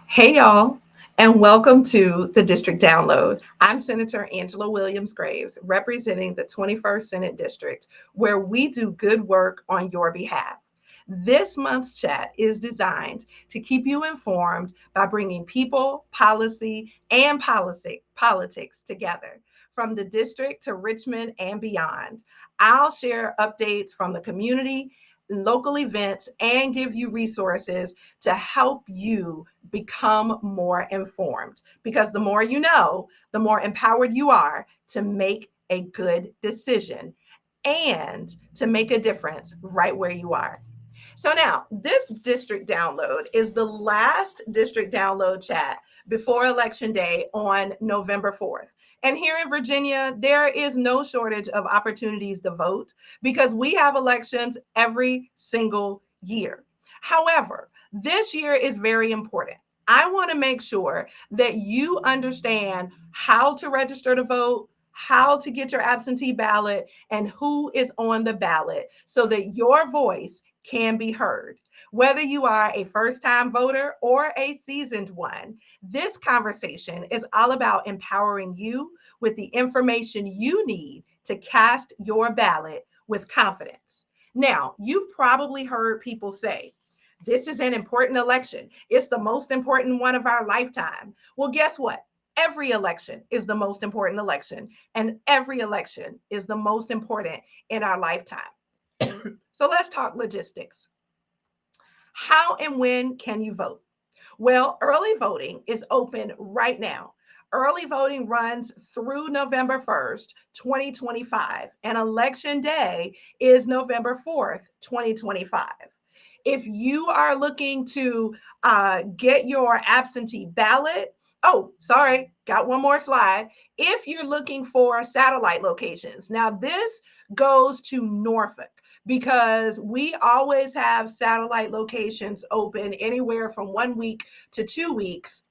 Hey, y'all, and welcome to the District Download. I'm Senator Angela Williams Graves, representing the 21st Senate District, where we do good work on your behalf. This month's chat is designed to keep you informed by bringing people, policy, and politics together. From the district to Richmond and beyond, I'll share updates from the community, local events, and give you resources to help you become more informed. Because the more you know, the more empowered you are to make a good decision and to make a difference right where you are. So now, this district download is the last district download chat before Election Day on November 4th. And here in Virginia, there is no shortage of opportunities to vote because we have elections every single year. However, this year is very important. I want to make sure that you understand how to register to vote, how to get your absentee ballot, and who is on the ballot so that your voice can be heard. Whether you are a first time voter or a seasoned one, this conversation is all about empowering you with the information you need to cast your ballot with confidence. Now, you've probably heard people say, this is an important election. It's the most important one of our lifetime. Well, guess what? Every election is the most important election, and every election is the most important in our lifetime. So let's talk logistics. How and when can you vote? Well, early voting is open right now. Early voting runs through November 1st, 2025, and election day is November 4th, 2025. If you are looking to get your absentee ballot, oh, sorry, got one more slide. If you're looking for satellite locations, now this goes to Norfolk because we always have satellite locations open anywhere from 1 week to 2 weeks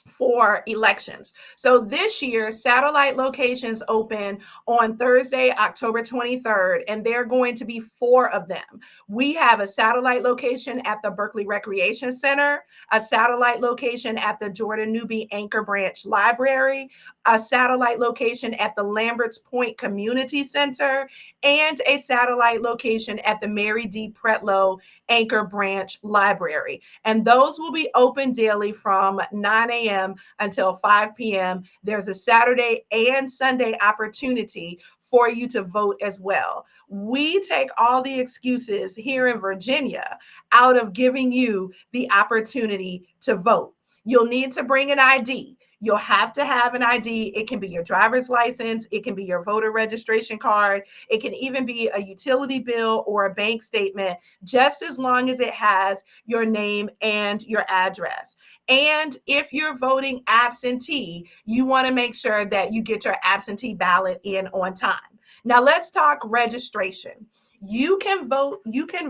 for elections. So this year, satellite locations open on Thursday, October 23rd, and there are going to be 4 of them. We have a satellite location at the Berkeley Recreation Center, a satellite location at the Jordan Newby Anchor Branch Library, a satellite location at the Lamberts Point Community Center, and a satellite location at the Mary D. Pretlow Anchor Branch Library. And those will be open daily from 9 a.m. until 5 p.m. There's a Saturday and Sunday opportunity for you to vote as well. We take all the excuses here in Virginia out of giving you the opportunity to vote. You'll need to bring an ID. You'll have to have an ID. It can be your driver's license. It can be your voter registration card. It can even be a utility bill or a bank statement, just as long as it has your name and your address. And if you're voting absentee, you want to make sure that you get your absentee ballot in on time. Now let's talk registration. You can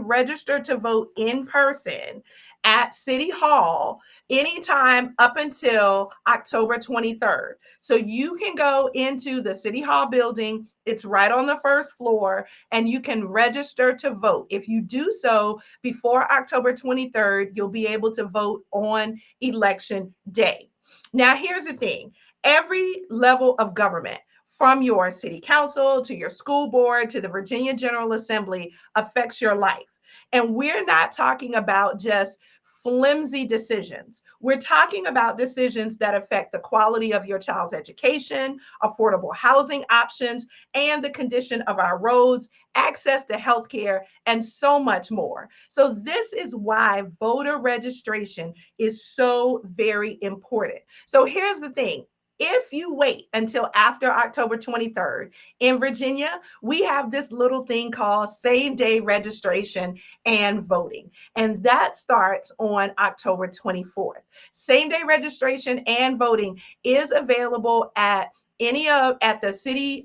register to vote in person at City Hall anytime up until October 23rd. So you can go into the City Hall building. It's right on the first floor, and you can register to vote. If you do so before October 23rd, you'll be able to vote on election day. Now, here's the thing. Every level of government, from your city council to your school board to the Virginia General Assembly, affects your life. And we're not talking about just flimsy decisions. We're talking about decisions that affect the quality of your child's education, affordable housing options, and the condition of our roads, access to healthcare, and so much more. So this is why voter registration is so very important. So here's the thing. If you wait until after October 23rd, in Virginia, we have this little thing called same day registration and voting. And that starts on October 24th. Same day registration and voting is available at the city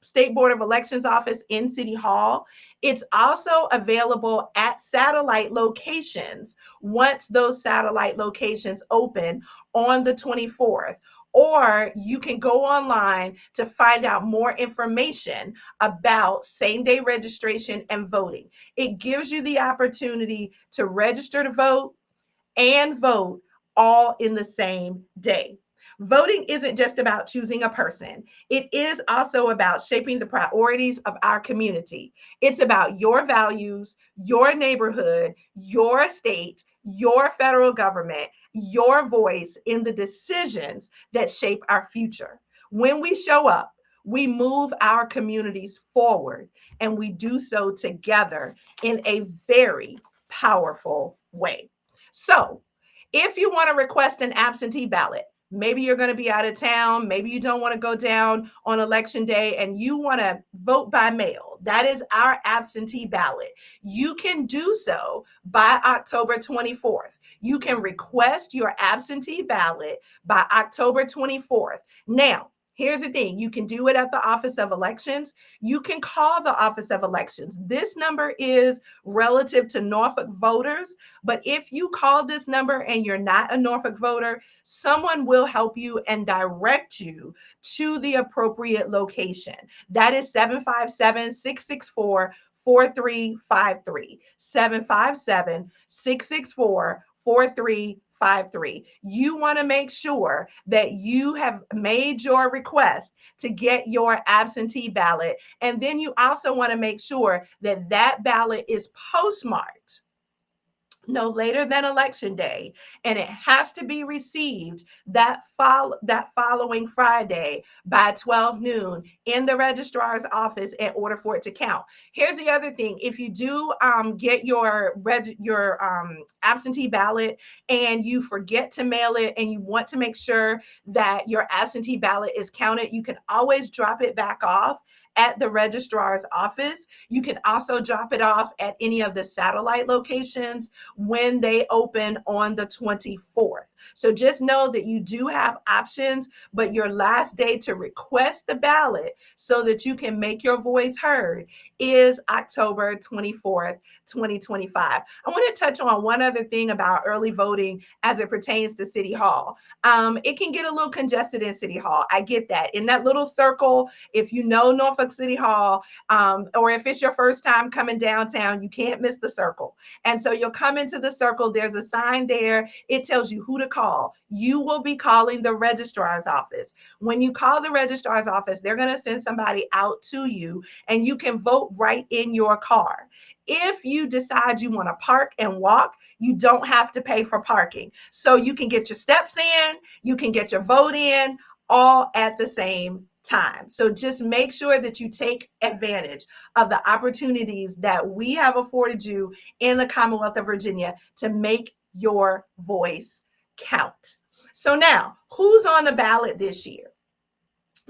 State Board of Elections office in City Hall. It's also available at satellite locations once those satellite locations open on the 24th. Or you can go online to find out more information about same day registration and voting. It gives you the opportunity to register to vote and vote all in the same day. Voting isn't just about choosing a person. It is also about shaping the priorities of our community. It's about your values, your neighborhood, your state, your federal government, your voice in the decisions that shape our future. When we show up, we move our communities forward, and we do so together in a very powerful way. So, if you want to request an absentee ballot, maybe you're going to be out of town, maybe you don't want to go down on election day and you want to vote by mail. That is our absentee ballot. You can do so by October 24th. You can request your absentee ballot by October 24th. Now, here's the thing, you can do it at the Office of Elections. You can call the Office of Elections. This number is relative to Norfolk voters, but if you call this number and you're not a Norfolk voter, someone will help you and direct you to the appropriate location. That is 757 664 4353. 757 664 4353. You want to make sure that you have made your request to get your absentee ballot. And then you also want to make sure that that ballot is postmarked no later than election day, and it has to be received that following Friday by 12 noon in the registrar's office in order for it to count. Here's the other thing: if you do get your absentee ballot and you forget to mail it, and you want to make sure that your absentee ballot is counted, you can always drop it back off at the registrar's office. You can also drop it off at any of the satellite locations when they open on the 24th. So just know that you do have options, but your last day to request the ballot so that you can make your voice heard is October 24th, 2025. I want to touch on one other thing about early voting as it pertains to City Hall. It can get a little congested in City Hall. I get that. In that little circle, if you know Norfolk City Hall, or if it's your first time coming downtown, you can't miss the circle. And so you'll come into the circle. There's a sign there. It tells you who to call. You will be calling the registrar's office. When you call the registrar's office, they're going to send somebody out to you, and you can vote right in your car. If you decide you want to park and walk, you don't have to pay for parking. So you can get your steps in, you can get your vote in, all at the same time. So just make sure that you take advantage of the opportunities that we have afforded you in the Commonwealth of Virginia to make your voice count. So now, who's on the ballot this year?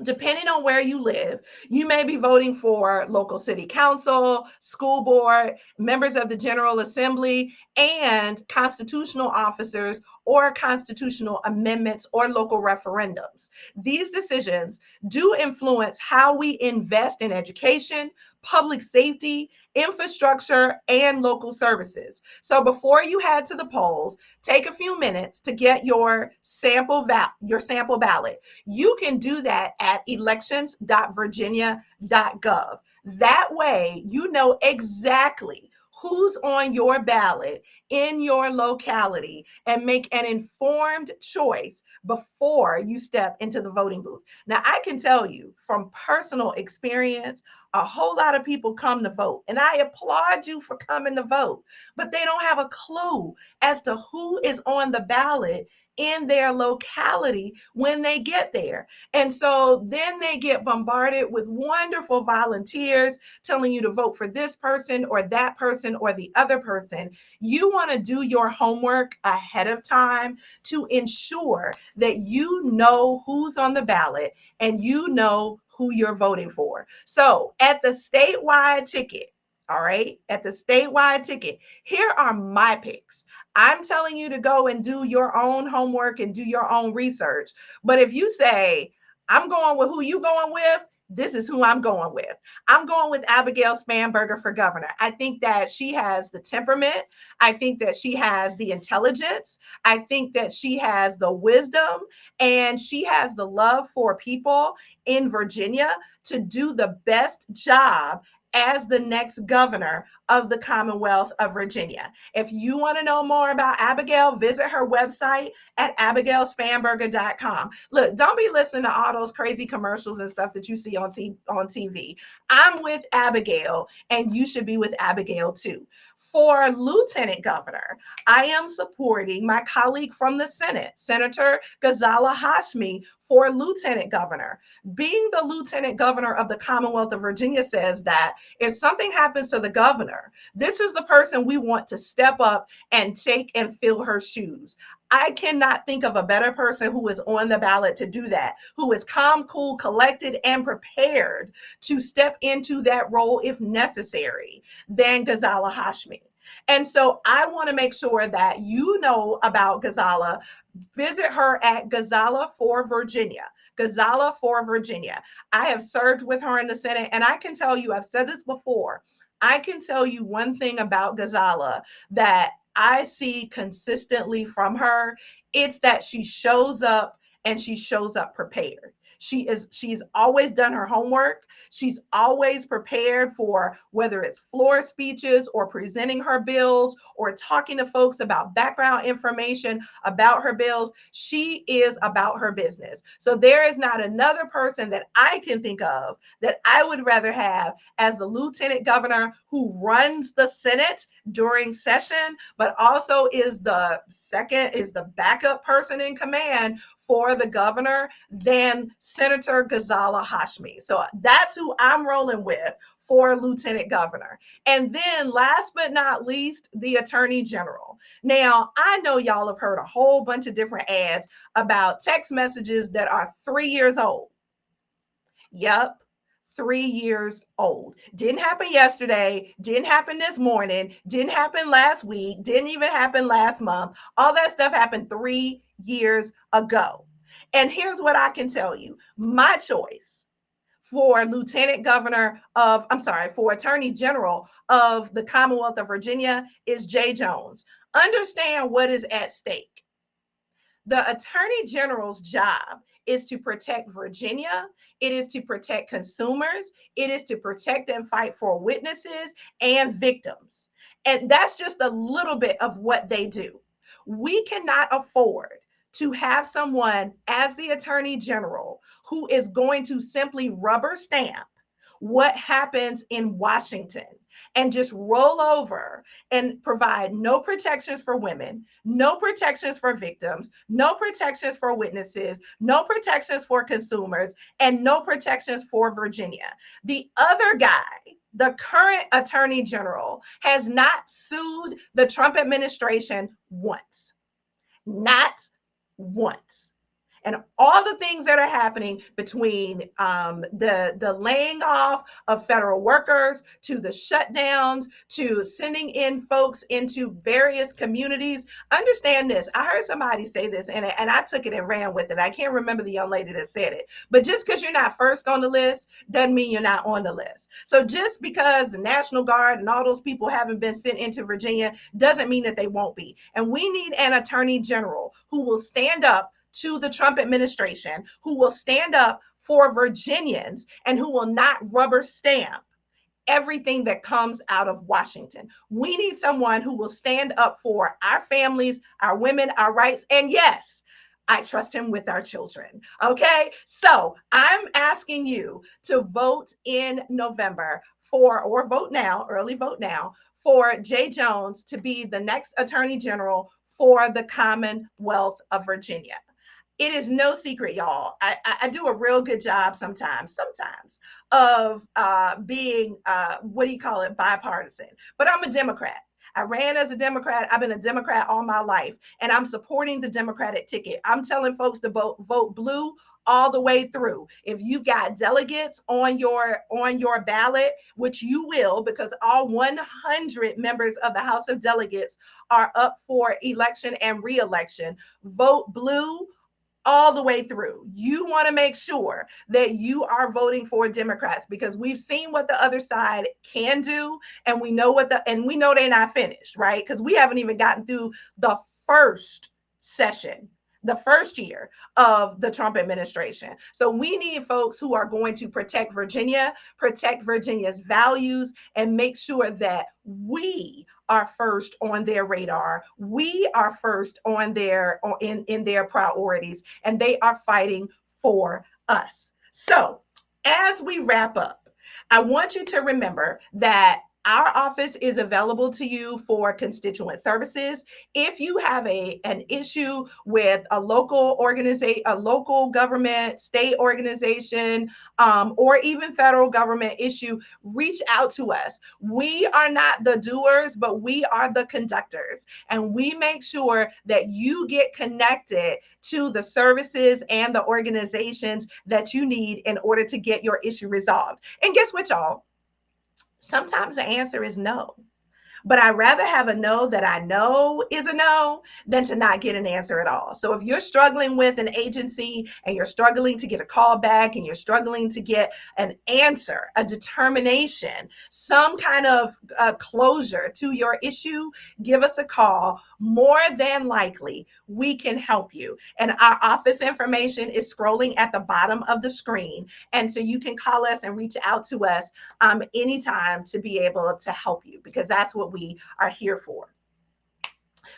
Depending on where you live, you may be voting for local city council, school board, members of the General Assembly, and constitutional officers or constitutional amendments or local referendums. These decisions do influence how we invest in education, public safety, infrastructure, and local services. So before you head to the polls, take a few minutes to get your sample ballot. You can do that at elections.virginia.gov. That way, you know exactly who's on your ballot in your locality and make an informed choice before you step into the voting booth. Now, I can tell you from personal experience, a whole lot of people come to vote, and I applaud you for coming to vote, but they don't have a clue as to who is on the ballot in their locality when they get there. And so then they get bombarded with wonderful volunteers telling you to vote for this person or that person or the other person. You want to do your homework ahead of time to ensure that you know who's on the ballot and you know who you're voting for. So at the statewide ticket, all right, at the statewide ticket, here are my picks. I'm telling you to go and do your own homework and do your own research. But if you say, I'm going with who you going with, this is who I'm going with. I'm going with Abigail Spanberger for governor. I think that she has the temperament. I think that she has the intelligence. I think that she has the wisdom, and she has the love for people in Virginia to do the best job as the next governor of the Commonwealth of Virginia. If you want to know more about Abigail, visit her website at abigailspanberger.com. Look, don't be listening to all those crazy commercials and stuff that you see on TV. I'm with Abigail, and you should be with Abigail too. For lieutenant governor, I am supporting my colleague from the Senate, Senator Ghazala Hashmi, for lieutenant governor. Being the lieutenant governor of the Commonwealth of Virginia says that if something happens to the governor, this is the person we want to step up and take and fill her shoes. I cannot think of a better person who is on the ballot to do that, who is calm, cool, collected, and prepared to step into that role if necessary than Ghazala Hashmi. And so I want to make sure that you know about Ghazala. Visit her at Ghazala for Virginia. Ghazala for Virginia. I have served with her in the Senate, and I can tell you, I've said this before, I can tell you one thing about Ghazala that I see consistently from her. It's that she shows up and she shows up prepared. She's always done her homework. She's always prepared for whether it's floor speeches or presenting her bills or talking to folks about background information about her bills. She is about her business. So there is not another person that I can think of that I would rather have as the lieutenant governor who runs the Senate during session, but also is the backup person in command for the governor than Senator Ghazala Hashmi. So that's who I'm rolling with for lieutenant governor. And then last but not least, the attorney general. Now, I know y'all have heard a whole bunch of different ads about text messages that are 3 years old. Yep. 3 years old. Didn't happen yesterday, didn't happen this morning, didn't happen last week, didn't even happen last month. All that stuff happened 3 years ago. And here's what I can tell you. My choice for for attorney general of the Commonwealth of Virginia is Jay Jones. Understand what is at stake. The attorney general's job is to protect Virginia. It is to protect consumers. It is to protect and fight for witnesses and victims. And that's just a little bit of what they do. We cannot afford to have someone as the attorney general who is going to simply rubber stamp what happens in Washington and just roll over and provide no protections for women, no protections for victims, no protections for witnesses, no protections for consumers, and no protections for Virginia. The other guy, the current attorney general, has not sued the Trump administration once. Not once. And all the things that are happening between the laying off of federal workers to the shutdowns to sending in folks into various communities. Understand this. I heard somebody say this and I took it and ran with it. I can't remember the young lady that said it. But just because you're not first on the list doesn't mean you're not on the list. So just because the National Guard and all those people haven't been sent into Virginia doesn't mean that they won't be. And we need an attorney general who will stand up to the Trump administration, who will stand up for Virginians and who will not rubber stamp everything that comes out of Washington. We need someone who will stand up for our families, our women, our rights. And yes, I trust him with our children. Okay. So I'm asking you to vote in November or vote now, early vote now, for Jay Jones to be the next attorney general for the Commonwealth of Virginia. It is no secret, y'all. I do a real good job sometimes of being, bipartisan. But I'm a Democrat. I ran as a Democrat. I've been a Democrat all my life, and I'm supporting the Democratic ticket. I'm telling folks to vote blue all the way through. If you've got delegates on your ballot, which you will, because all 100 members of the House of Delegates are up for election and re-election, vote blue all the way through. You want to make sure that you are voting for Democrats because we've seen what the other side can do, and we know we know they're not finished, right? Because we haven't even gotten through the first session the first year of the Trump administration. So we need folks who are going to protect Virginia, protect Virginia's values, and make sure that we are first on their radar. We are first on their in their priorities, and they are fighting for us. So as we wrap up, I want you to remember that our office is available to you for constituent services. If you have an issue with a local organization, a local government, state organization, or even federal government issue, reach out to us. We are not the doers, but we are the conductors, and we make sure that you get connected to the services and the organizations that you need in order to get your issue resolved. And guess what, y'all? Sometimes the answer is no. But I'd rather have a no that I know is a no than to not get an answer at all. So if you're struggling with an agency and you're struggling to get a call back and you're struggling to get an answer, a determination, some kind of closure to your issue, give us a call. More than likely, we can help you. And our office information is scrolling at the bottom of the screen. And so you can call us and reach out to us anytime to be able to help you, because that's what we are here for.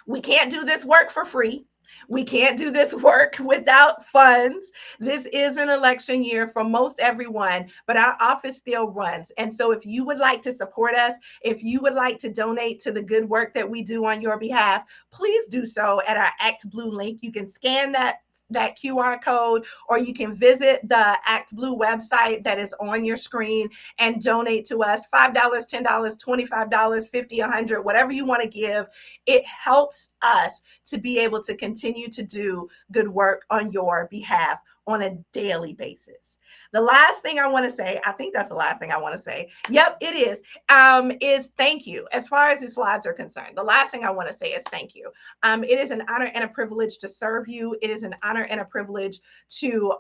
We can't do this work for free. We can't do this work without funds. This is an election year for most everyone, but our office still runs. And so if you would like to support us, if you would like to donate to the good work that we do on your behalf, please do so at our Act Blue link. You can scan that QR code, or you can visit the Act Blue website that is on your screen and donate to us. $5, $10, $25, $50, $100, whatever you want to give. It helps us to be able to continue to do good work on your behalf on a daily basis. The last thing I want to say, I think that's the last thing I want to say. Yep, it is thank you. As far as the slides are concerned, the last thing I want to say is thank you. It is an honor and a privilege to serve you. It is an honor and a privilege to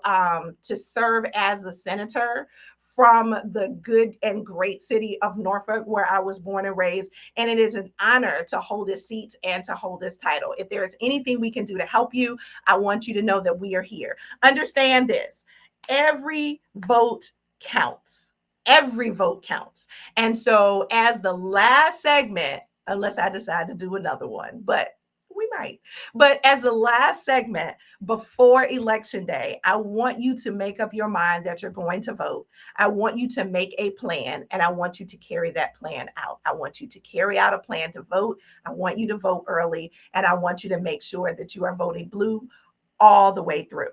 serve as the senator from the good and great city of Norfolk, where I was born and raised. And it is an honor to hold this seat and to hold this title. If there is anything we can do to help you, I want you to know that we are here. Understand this. Every vote counts. Every vote counts. And so as the last segment, unless I decide to do another one, but we might. But as the last segment before Election Day, I want you to make up your mind that you're going to vote. I want you to make a plan, and I want you to carry that plan out. I want you to carry out a plan to vote. I want you to vote early, and I want you to make sure that you are voting blue all the way through.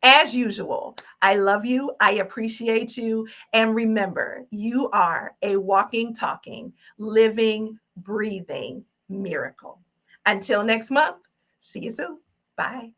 As usual, I love you. I appreciate you. And remember, you are a walking, talking, living, breathing miracle. Until next month, see you soon. Bye.